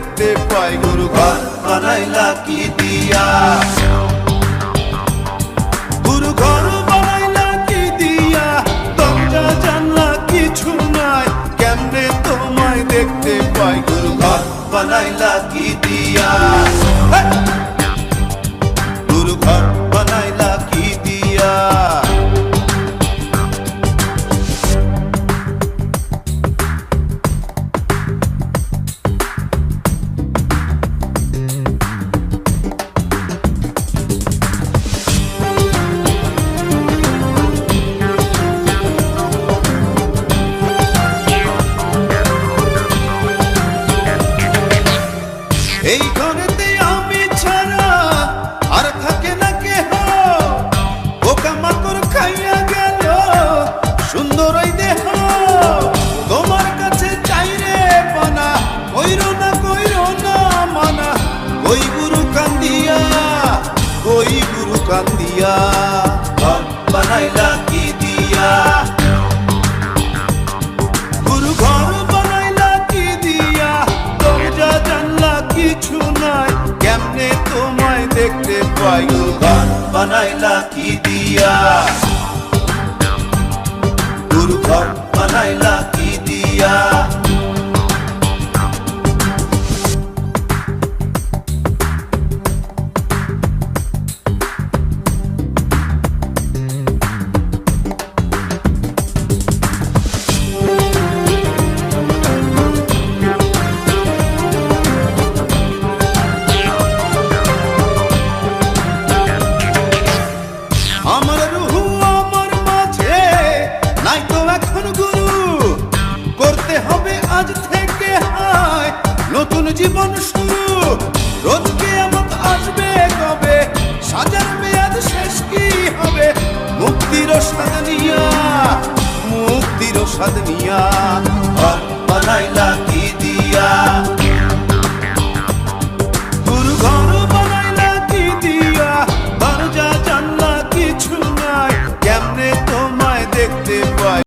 দেখতে পাই। গুরু ঘর বানাইলা কি দিয়া, গুরু ঘর বানাইলা কি দিয়া, দরজা জানলা কিছু নাই, কেমনে তোমায় দেখতে পাই। গুরু ঘর বানাইলা কি দিয়া, গুরু ঘর বানাইলা কি দিয়া। এই ঘরেতে আমি ছাড়া আর থাকে না কেহ, পোকামাকড় খাইয়া গেল সুন্দর এই দেহ। তোমার কাছে চাই রে পানা, কইরো না মানা। ওই গুরু কান্দিয়া, ওই গুরু কান্দিয়া, ঘর বানাইলা কি দিয়া, গুরু ঘর বানাইলা কি দিয়া, দরজা জানলা কিছু নাই, কেমনে তোমায় দেখতে পাই। গুরু ঘর বানাইলা কি দিয়া, গুরু ঘর বানাইলা কি দিয়া।